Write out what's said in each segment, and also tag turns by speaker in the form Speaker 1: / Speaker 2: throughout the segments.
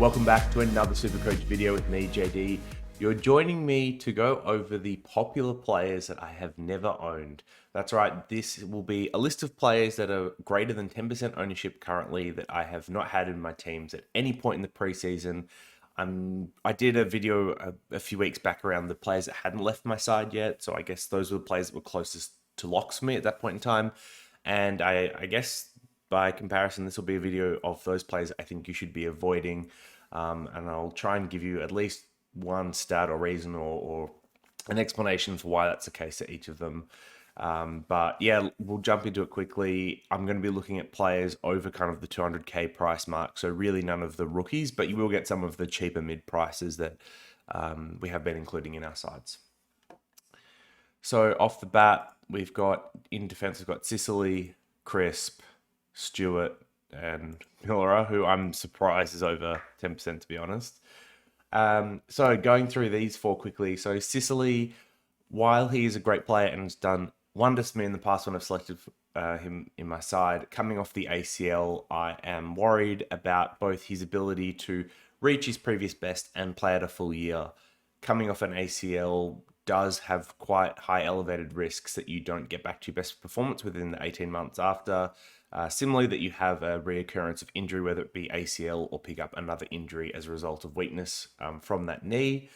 Speaker 1: Welcome back to another SuperCoach video with me, JD. You're joining me to go over the popular players that I have never owned. That's right, this will be a list of players that are greater than 10% ownership currently that I have not had in my teams at any point in the preseason. I did a video a few weeks back around the players that hadn't left my side yet, so I guess those were the players that were closest to locks for me at that point in time. And I guess by comparison, this will be a video of those players I think you should be avoiding. And I'll try and give you at least one stat or reason or an explanation for why that's the case at each of them. But yeah, we'll jump into it quickly. I'm going to be looking at players over kind of the 200k price mark. So really none of the rookies, but you will get some of the cheaper mid prices that we have been including in our sides. So off the bat, we've got in defense, we've got Sicily, Crisp, Stewart, and Miller, who I'm surprised is over 10%, to be honest. So going through these four quickly. So Sicily, while he is a great player and has done wonders for me in the past when I've selected him in my side, coming off the ACL, I am worried about both his ability to reach his previous best and play at a full year. Coming off an ACL does have quite high elevated risks that you don't get back to your best performance within the 18 months after. Similarly, that you have a reoccurrence of injury, whether it be ACL or pick up another injury as a result of weakness from that knee.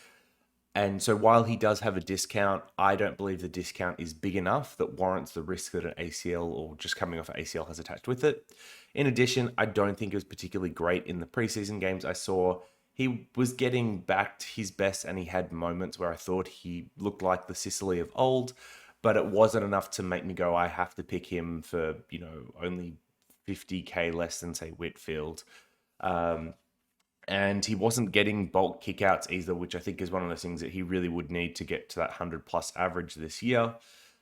Speaker 1: And so while he does have a discount, I don't believe the discount is big enough that warrants the risk that an ACL or just coming off an ACL has attached with it. In addition, I don't think it was particularly great in the preseason games I saw. He was getting back to his best and he had moments where I thought he looked like the Sicily of old, but it wasn't enough to make me go, I have to pick him for, only 50k less than, say, Whitfield. And he wasn't getting bulk kickouts either, which I think is one of those things that he really would need to get to that 100 plus average this year.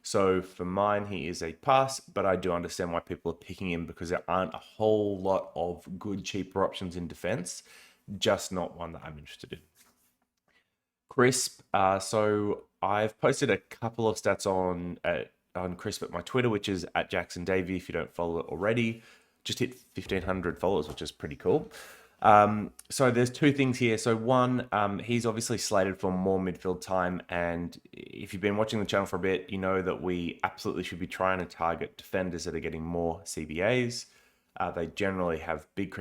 Speaker 1: So for mine, he is a pass, but I do understand why people are picking him because there aren't a whole lot of good, cheaper options in defense. Just not one that I'm interested in. Crisp. So I've posted a couple of stats on Crisp at my Twitter, which is at Jackson Davey. If you don't follow it already, just hit 1,500 followers, which is pretty cool. So there's two things here. So one, he's obviously slated for more midfield time. And if you've been watching the channel for a bit, you know that we absolutely should be trying to target defenders that are getting more CBAs. They generally have big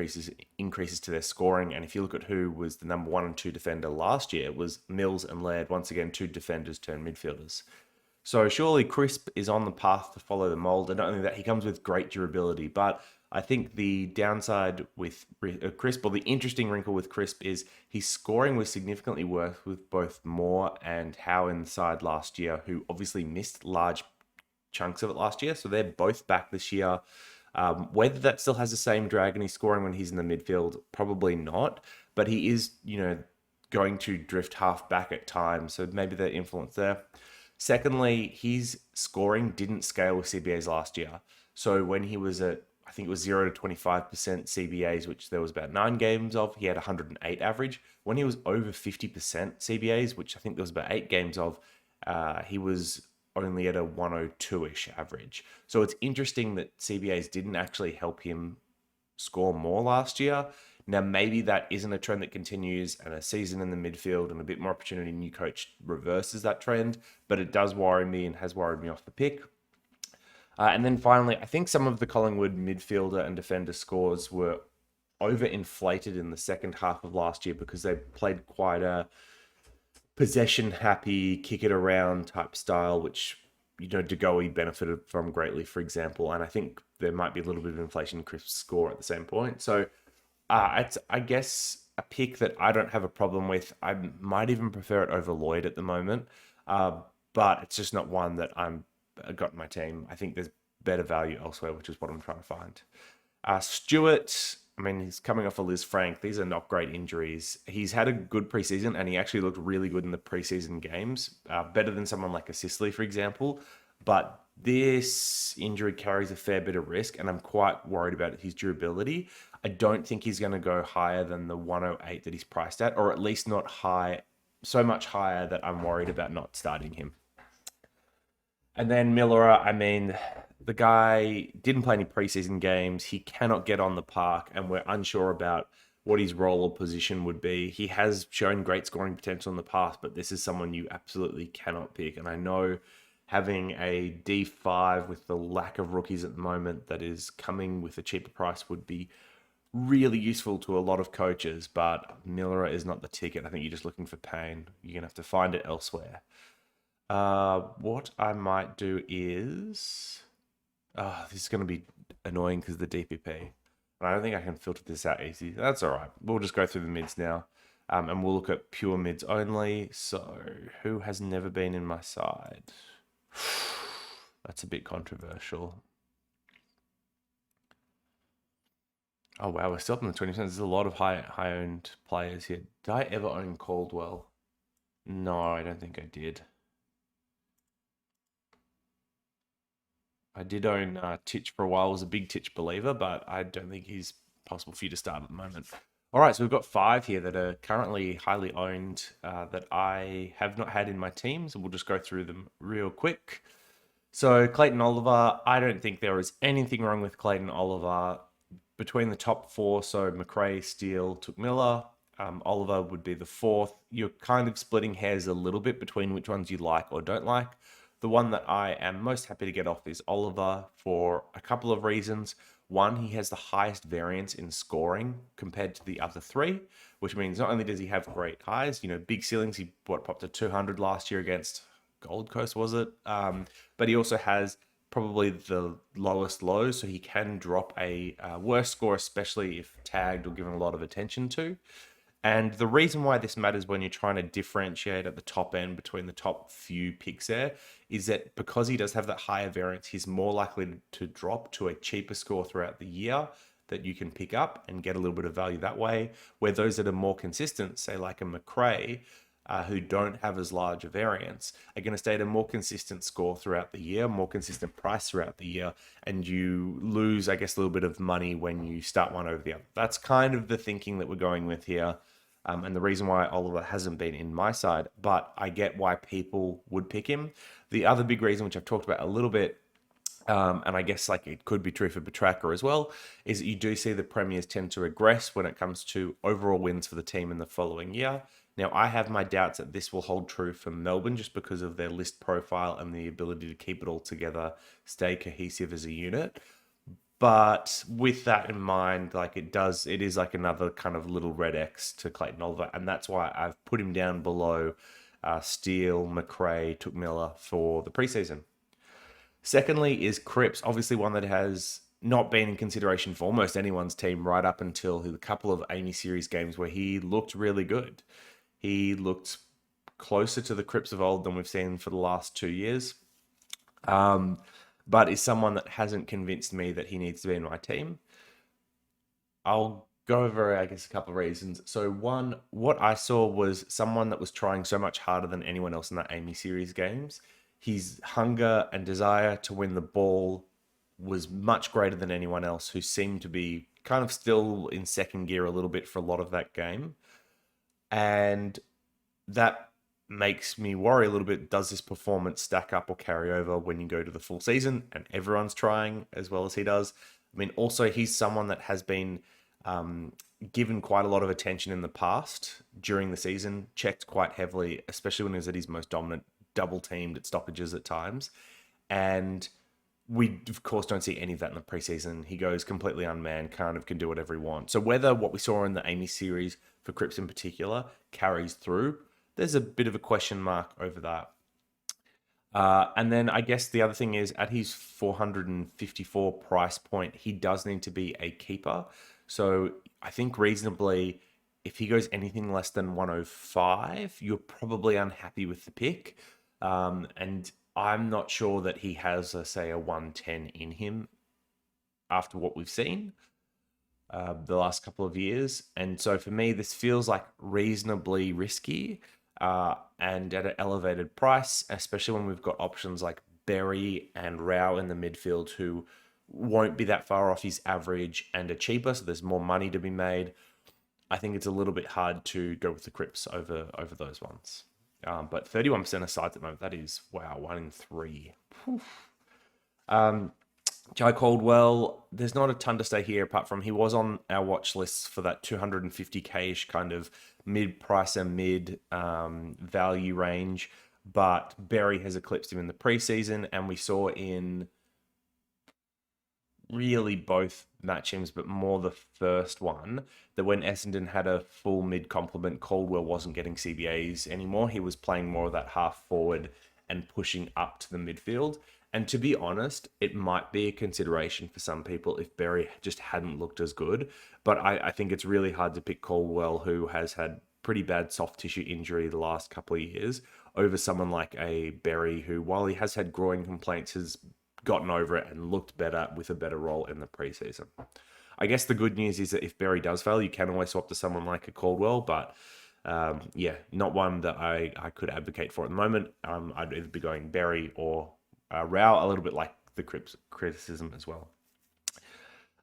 Speaker 1: increases to their scoring. And if you look at who was the number 1 and 2 defender last year, it was Mills and Laird, once again, 2 defenders turned midfielders. So surely Crisp is on the path to follow the mold. And not only that, he comes with great durability. But I think the downside with Crisp, or the interesting wrinkle with Crisp, is his scoring was significantly worse with both Moore and Howe in the side last year, who obviously missed large chunks of it last year. So they're both back this year. Whether that still has the same drag and he's scoring when he's in the midfield, probably not. But he is, going to drift half back at times. So maybe the influence there. Secondly, his scoring didn't scale with CBAs last year. So when he was at, I think it was 0 to 25% CBAs, which there was about 9 games of, he had 108 average. When he was over 50% CBAs, which I think there was about 8 games of, he was only at a 102-ish average. So it's interesting that CBAs didn't actually help him score more last year. Now, maybe that isn't a trend that continues and a season in the midfield and a bit more opportunity, new coach reverses that trend, but it does worry me and has worried me off the pick. And then finally, I think some of the Collingwood midfielder and defender scores were overinflated in the second half of last year because they played quite a possession-happy, kick-it-around type style, which, DeGoey benefited from greatly, for example. And I think there might be a little bit of inflation in Crisp's score at the same point. So it's, I guess, a pick that I don't have a problem with. I might even prefer it over Lloyd at the moment. But it's just not one that I've got in my team. I think there's better value elsewhere, which is what I'm trying to find. Stewart, I mean, he's coming off a Liz Frank. These are not great injuries. He's had a good preseason, and he actually looked really good in the preseason games, better than someone like a Sicily, for example. But this injury carries a fair bit of risk, and I'm quite worried about his durability. I don't think he's going to go higher than the 108 that he's priced at, or at least not high, so much higher that I'm worried about not starting him. And then Miller, I mean, the guy didn't play any preseason games. He cannot get on the park, and we're unsure about what his role or position would be. He has shown great scoring potential in the past, but this is someone you absolutely cannot pick. And I know having a D5 with the lack of rookies at the moment that is coming with a cheaper price would be really useful to a lot of coaches, but Miller is not the ticket. I think you're just looking for pain. You're going to have to find it elsewhere. What I might do is... this is going to be annoying because of the DPP. And I don't think I can filter this out easy. That's all right. We'll just go through the mids now. And we'll look at pure mids only. So, who has never been in my side? That's a bit controversial. Oh, wow. We're still up in the 20%. There's a lot of high-owned players here. Did I ever own Caldwell? No, I don't think I did. I did own Titch for a while. I was a big Titch believer, but I don't think he's possible for you to start at the moment. All right, so we've got 5 here that are currently highly owned that I have not had in my team. So we'll just go through them real quick. So Clayton Oliver, I don't think there is anything wrong with Clayton Oliver. Between the top 4, so McRae, Steele, took Miller. Oliver would be the 4th. You're kind of splitting hairs a little bit between which ones you like or don't like. The one that I am most happy to get off is Oliver for a couple of reasons. One, he has the highest variance in scoring compared to the other 3, which means not only does he have great highs, big ceilings, he popped to 200 last year against Gold Coast, was it? But he also has probably the lowest lows, so he can drop a worse score, especially if tagged or given a lot of attention to. And the reason why this matters when you're trying to differentiate at the top end between the top few picks there is that because he does have that higher variance, he's more likely to drop to a cheaper score throughout the year that you can pick up and get a little bit of value that way. Where those that are more consistent, say like a McRae, who don't have as large a variance, are going to stay at a more consistent score throughout the year, more consistent price throughout the year, and you lose, I guess, a little bit of money when you start one over the other. That's kind of the thinking that we're going with here. And the reason why Oliver hasn't been in my side, but I get why people would pick him. The other big reason, which I've talked about a little bit, and I guess like it could be true for Petrarca as well, is that you do see the premiers tend to regress when it comes to overall wins for the team in the following year. Now, I have my doubts that this will hold true for Melbourne just because of their list profile and the ability to keep it all together, stay cohesive as a unit. But with that in mind, like it is like another kind of little red X to Clayton Oliver. And that's why I've put him down below Steele, McRae, Took Miller for the preseason. Secondly is Cripps, obviously one that has not been in consideration for almost anyone's team right up until a couple of Amy Series games where he looked really good. He looked closer to the Cripps of old than we've seen for the last 2 years. But is someone that hasn't convinced me that he needs to be in my team. I'll go over, I guess, a couple of reasons. So one, what I saw was someone that was trying so much harder than anyone else in that Amy Series games. His hunger and desire to win the ball was much greater than anyone else, who seemed to be kind of still in second gear a little bit for a lot of that game. And that makes me worry a little bit. Does this performance stack up or carry over when you go to the full season and everyone's trying as well as he does? I mean, also he's someone that has been given quite a lot of attention in the past during the season, checked quite heavily, especially when he was at his most dominant, double teamed at stoppages at times. And we, of course, don't see any of that in the preseason. He goes completely unmanned, kind of can do whatever he wants. So whether what we saw in the Amy Series for Cripps in particular carries through, there's a bit of a question mark over that. And then I guess the other thing is at his 454 price point, he does need to be a keeper. So I think reasonably, if he goes anything less than 105, you're probably unhappy with the pick. And I'm not sure that he has, say, a 110 in him after what we've seen the last couple of years. And so for me, this feels like reasonably risky and at an elevated price, especially when we've got options like Berry and Rao in the midfield who won't be that far off his average and are cheaper, so there's more money to be made. I think it's a little bit hard to go with the Cripps over those ones. But 31% of sides at the moment, that is, wow, 1 in 3. Jai Caldwell, there's not a ton to say here apart from he was on our watch list for that 250k-ish kind of mid-price and mid-value range, but Berry has eclipsed him in the preseason, and we saw in really both matchings, but more the first one, that when Essendon had a full mid complement, Caldwell wasn't getting CBAs anymore. He was playing more of that half forward and pushing up to the midfield. And to be honest, it might be a consideration for some people if Berry just hadn't looked as good. But I think it's really hard to pick Caldwell, who has had pretty bad soft tissue injury the last couple of years, over someone like a Berry, who, while he has had groin complaints, has gotten over it and looked better with a better role in the preseason. I guess the good news is that if Berry does fail, you can always swap to someone like a Caldwell, but yeah, not one that I could advocate for at the moment. I'd either be going Berry or Rao, a little bit like the criticism as well.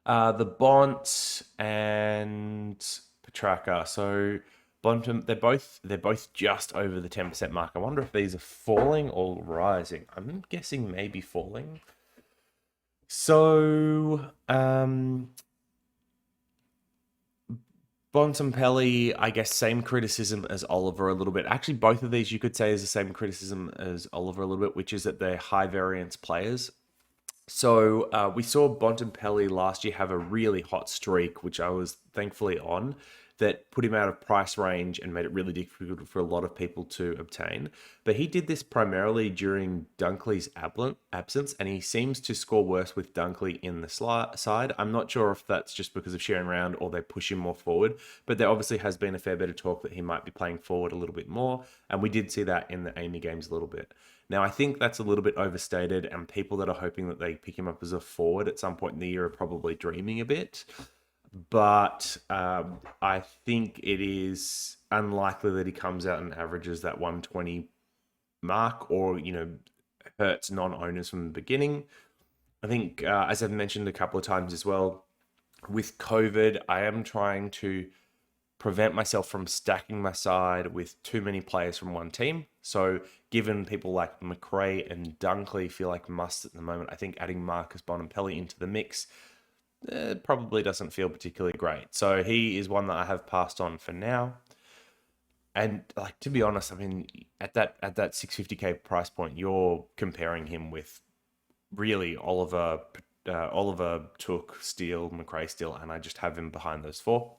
Speaker 1: The Bont and Petrarca. So Bontham, they're both just over the 10% mark. I wonder if these are falling or rising. I'm guessing maybe falling. So Bontempelli, I guess same criticism as Oliver a little bit. Actually, both of these you could say is the same criticism as Oliver a little bit, which is that they're high variance players. So we saw Bontempelli last year have a really hot streak, which I was thankfully on, that put him out of price range and made it really difficult for a lot of people to obtain. But he did this primarily during Dunkley's absence, and he seems to score worse with Dunkley in the side. I'm not sure if that's just because of sharing round or they push him more forward, but there obviously has been a fair bit of talk that he might be playing forward a little bit more, and we did see that in the Amy games a little bit. Now, I think that's a little bit overstated, and people that are hoping that they pick him up as a forward at some point in the year are probably dreaming a bit. But I think it is unlikely that he comes out and averages that 120 mark, or, hurts non-owners from the beginning. I think, as I've mentioned a couple of times as well, with COVID, I am trying to prevent myself from stacking my side with too many players from one team. So given people like McRae and Dunkley feel like musts at the moment, I think adding Marcus Bontempelli into the mix probably doesn't feel particularly great. So he is one that I have passed on for now. And to be honest, I mean, at that 650k price point, you're comparing him with really Oliver, Took, Steele, McRae, Steele, and I just have him behind those four.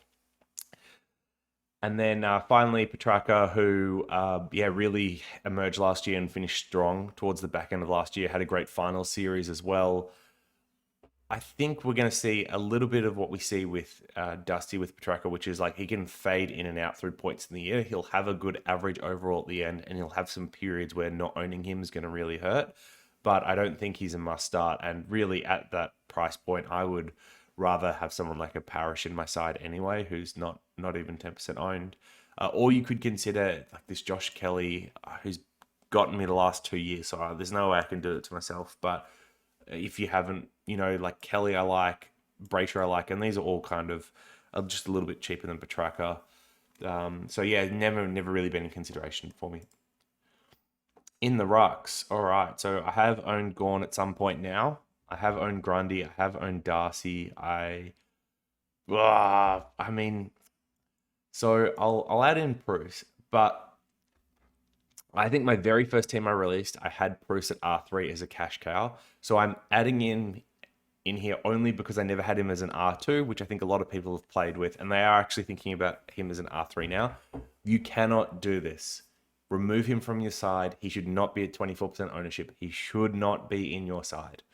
Speaker 1: And then finally, Petrarca, who, really emerged last year and finished strong towards the back end of last year, had a great final series as well. I think we're going to see a little bit of what we see with Dusty with Petrarca, which is he can fade in and out through points in the year. He'll have a good average overall at the end, and he'll have some periods where not owning him is going to really hurt. But I don't think he's a must start. And really, at that price point, I would rather have someone like a Parish in my side anyway, who's not even 10% owned. Or you could consider this Josh Kelly, who's gotten me the last 2 years. So there's no way I can do it to myself. But if you haven't, Kelly I like, Brayshaw I like, and these are all kind of just a little bit cheaper than Petrarca. So yeah, never really been in consideration for me. In the rucks, all right. So I have owned Gawn at some point now. I have owned Grundy. I have owned Darcy. So I'll add in Bruce, but I think my very first team I released, I had Bruce at R3 as a cash cow. So I'm adding in here only because I never had him as an R2, which I think a lot of people have played with, and they are actually thinking about him as an R3 now. You cannot do this. Remove him from your side. He should not be at 24% ownership. He should not be in your side.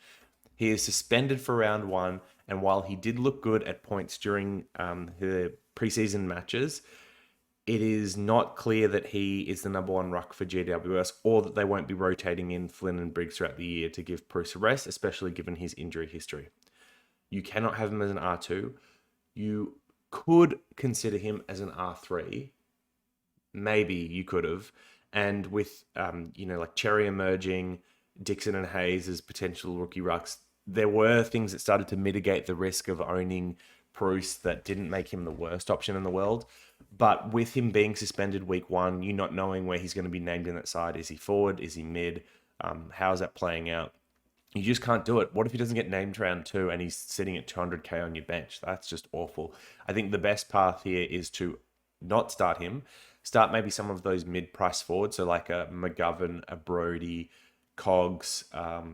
Speaker 1: He is suspended for round one, and while he did look good at points during the preseason matches, it is not clear that he is the number one ruck for GWS, or that they won't be rotating in Flynn and Briggs throughout the year to give Bruce a rest, especially given his injury history. You cannot have him as an R2. You could consider him as an R3. Maybe you could have. And with, Cherry emerging, Dixon and Hayes as potential rookie rucks, there were things that started to mitigate the risk of owning Bruce that didn't make him the worst option in the world. But with him being suspended week one, you not knowing where he's going to be named in that side. Is he forward? Is he mid? How's that playing out? You just can't do it. What if he doesn't get named round two and he's sitting at 200k on your bench? That's just awful. I think the best path here is to not start him. Start maybe some of those mid-price forwards, so like a McGovern, a Brody, Cogs,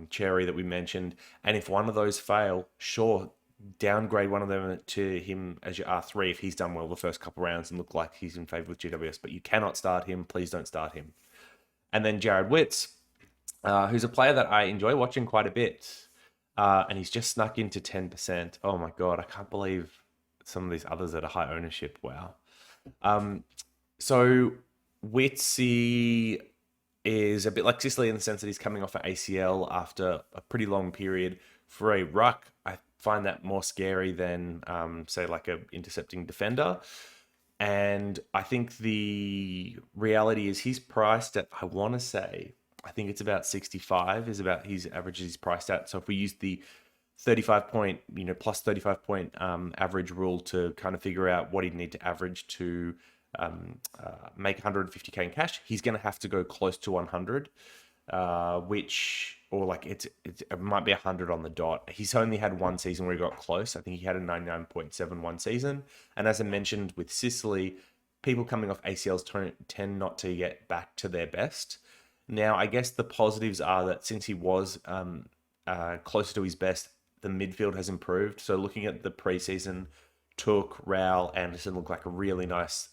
Speaker 1: Cherry that we mentioned. And if one of those fail, sure, downgrade one of them to him as your R3 if he's done well the first couple rounds and look like he's in favour with GWS. But you cannot start him. Please don't start him. And then Jared Witts, who's a player that I enjoy watching quite a bit. And he's just snuck into 10%. Oh my God, I can't believe some of these others at a high ownership. Wow. So Witsy is a bit like Sicily in the sense that he's coming off an ACL after a pretty long period. For a ruck, I find that more scary than, say, like a intercepting defender. And I think the reality is he's priced at, I want to say, I think it's about 65 is about his average he's priced at. So if we use the 35 point, plus 35 point average rule to kind of figure out what he'd need to average to make 150k in cash, he's going to have to go close to 100, or like it might be 100 on the dot. He's only had one season where he got close. I think he had a 99.71 season. And as I mentioned with Sicily, people coming off ACLs tend not to get back to their best. Now, I guess the positives are that since he was closer to his best, the midfield has improved. So looking at the preseason, Took, Rowell, Anderson looked like a really nice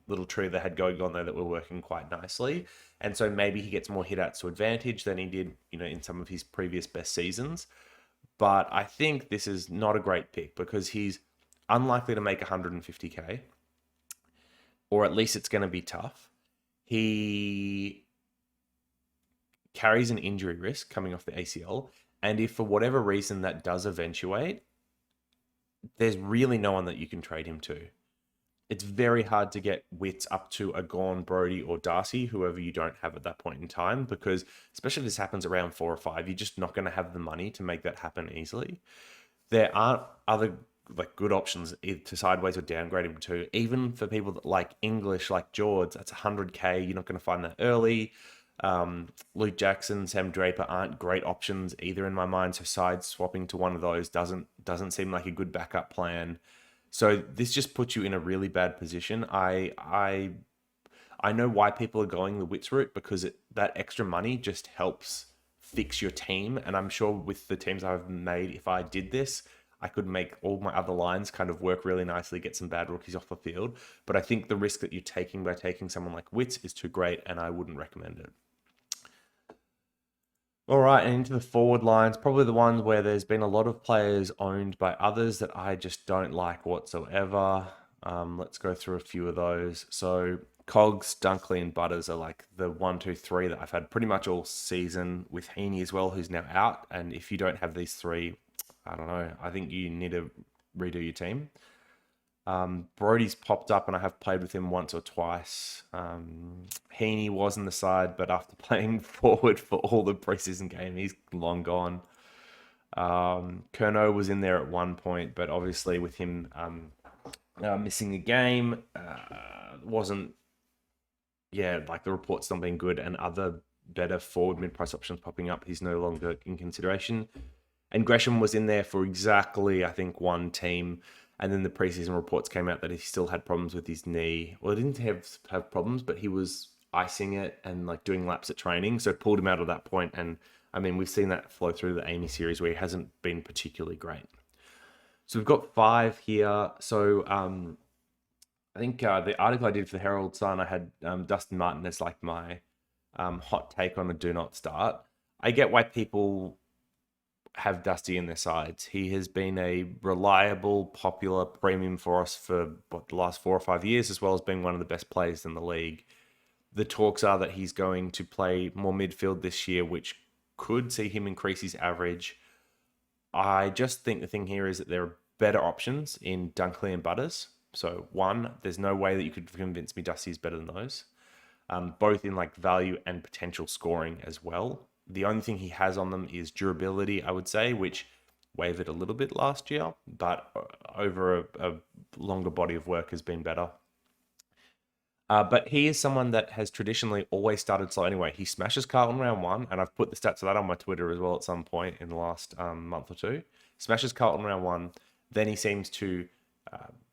Speaker 1: little trio they had going on there that were working quite nicely. And so maybe he gets more hit outs to advantage than he did, in some of his previous best seasons. But I think this is not a great pick because he's unlikely to make 150k, or at least it's going to be tough. He carries an injury risk coming off the ACL. And if for whatever reason that does eventuate, there's really no one that you can trade him to. It's very hard to get Wits up to a Gawn, Brody, or Darcy, whoever you don't have at that point in time, because especially if this happens around 4 or 5, you're just not going to have the money to make that happen easily. There aren't other like good options either to sideways or downgrade him to. Even for people that like English, like George, that's 100k. You're not going to find that early. Luke Jackson, Sam Draper aren't great options either in my mind. So side swapping to one of those doesn't seem like a good backup plan. So this just puts you in a really bad position. I know why people are going the Wits route because that extra money just helps fix your team. And I'm sure with the teams I've made, if I did this, I could make all my other lines kind of work really nicely, get some bad rookies off the field. But I think the risk that you're taking by taking someone like Wits is too great, and I wouldn't recommend it. All right, and into the forward lines, probably the ones where there's been a lot of players owned by others that I just don't like whatsoever. Let's go through a few of those. So Cogs, Dunkley, and Butters are like the 1, 2, 3 that I've had pretty much all season, with Heaney as well, who's now out. And if you don't have these three, I don't know, I think you need to redo your team. Brody's popped up and I have played with him once or twice. Heaney was in the side, but after playing forward for all the preseason game, he's long gone. Curnow was in there at one point, but obviously with him missing a game, wasn't, like the reports not being good and other better forward mid-price options popping up, he's no longer in consideration. And Gresham was in there for exactly, I think, one team. And then the preseason reports came out that he still had problems with his knee. Well, he didn't have problems, but he was icing it and like doing laps at training. So pulled him out at that point. And I mean, we've seen that flow through the Amy series where he hasn't been particularly great. So we've got 5 here. So I think the article I did for the Herald Sun, I had Dustin Martin as like my hot take on a do not start. I get why people have Dusty in their sides. He has been a reliable, popular premium for us for the last 4 or 5 years, as well as being one of the best players in the league. The talks are that he's going to play more midfield this year, which could see him increase his average. I just think the thing here is that there are better options in Dunkley and Butters. So one, there's no way that you could convince me Dusty is better than those. Both in like value and potential scoring as well. The only thing he has on them is durability, I would say, which wavered a little bit last year, but over a longer body of work has been better. But he is someone that has traditionally always started slow anyway. He smashes Carlton round one, and I've put the stats of that on my Twitter as well at some point in the last month or two. Smashes Carlton round one, then he seems to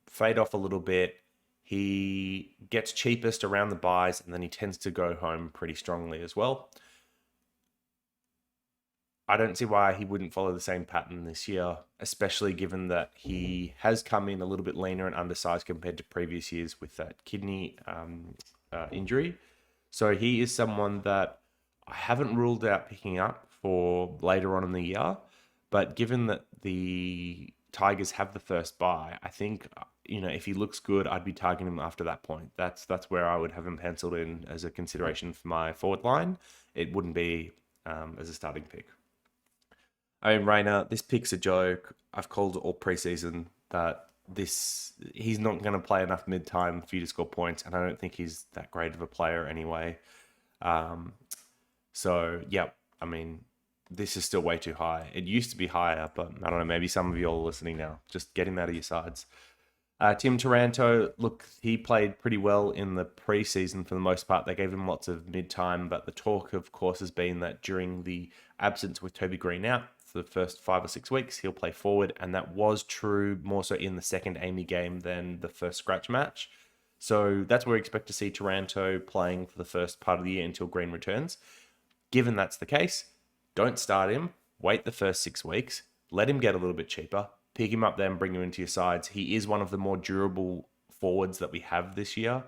Speaker 1: fade off a little bit. He gets cheapest around the buys, and then he tends to go home pretty strongly as well. I don't see why he wouldn't follow the same pattern this year, especially given that he has come in a little bit leaner and undersized compared to previous years with that kidney injury. So he is someone that I haven't ruled out picking up for later on in the year. But given that the Tigers have the first bye, I think, if he looks good, I'd be targeting him after that point. That's where I would have him penciled in as a consideration for my forward line. It wouldn't be as a starting pick. I mean, Rayner, this pick's a joke. I've called it all preseason that he's not going to play enough mid-time for you to score points, and I don't think he's that great of a player anyway. So, yeah, I mean, this is still way too high. It used to be higher, but I don't know, maybe some of you all are listening now. Just get him out of your sides. Tim Taranto, look, he played pretty well in the preseason for the most part. They gave him lots of mid-time, but the talk, of course, has been that during the absence with Toby Green out for the first 5 or 6 weeks, he'll play forward, and that was true more so in the second Amy game than the first scratch match. So that's where we expect to see Taranto playing for the first part of the year until Green returns. Given that's the case, don't start him. Wait the first 6 weeks. Let him get a little bit cheaper. Pick him up then, bring him into your sides. He is one of the more durable forwards that we have this year.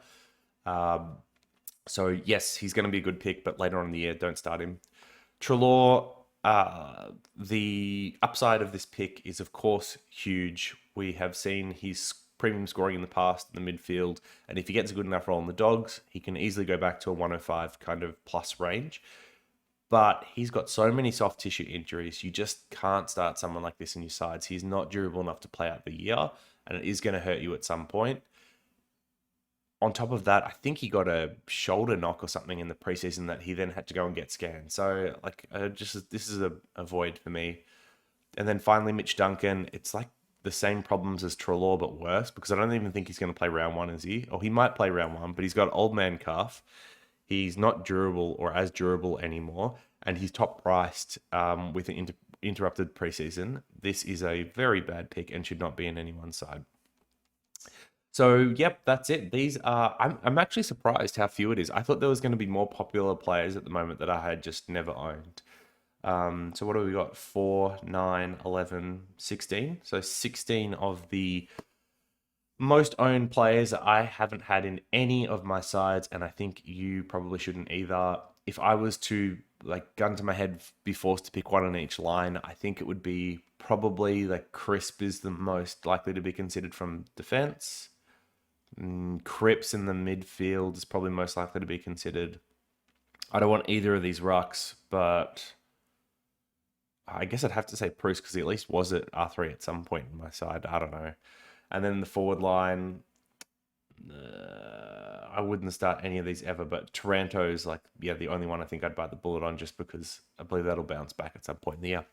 Speaker 1: So, yes, he's going to be a good pick, but later on in the year, don't start him. Treloar, the upside of this pick is, of course, huge. We have seen his premium scoring in the past in the midfield, and if he gets a good enough role in the Dogs, he can easily go back to a 105 kind of plus range. But he's got so many soft tissue injuries, you just can't start someone like this in your sides. He's not durable enough to play out the year, and it is going to hurt you at some point. On top of that, I think he got a shoulder knock or something in the preseason that he then had to go and get scanned. So, this is a void for me. And then finally, Mitch Duncan. It's like the same problems as Treloar, but worse, because I don't even think he's going to play round one, is he? Or he might play round one, but he's got old man calf. He's not durable or as durable anymore, and he's top priced with an interrupted preseason. This is a very bad pick and should not be in anyone's side. So, yep, that's it. These are... I'm actually surprised how few it is. I thought there was going to be more popular players at the moment that I had just never owned. So what have we got? 4, 9, 11, 16. So 16 of the most owned players I haven't had in any of my sides, and I think you probably shouldn't either. If I was to, gun to my head, be forced to pick one on each line, I think it would be probably Crisp is the most likely to be considered from defense. Cripps in the midfield is probably most likely to be considered. I don't want either of these rucks, but I guess I'd have to say Bruce because he at least was at R3 at some point in my side. I don't know. And then the forward line, I wouldn't start any of these ever, but Taranto's the only one I think I'd bite the bullet on just because I believe that'll bounce back at some point in the year.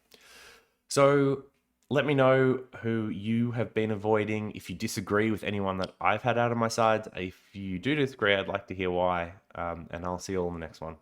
Speaker 1: So let me know who you have been avoiding. If you disagree with anyone that I've had out of my sides, if you do disagree, I'd like to hear why. And I'll see you all in the next one.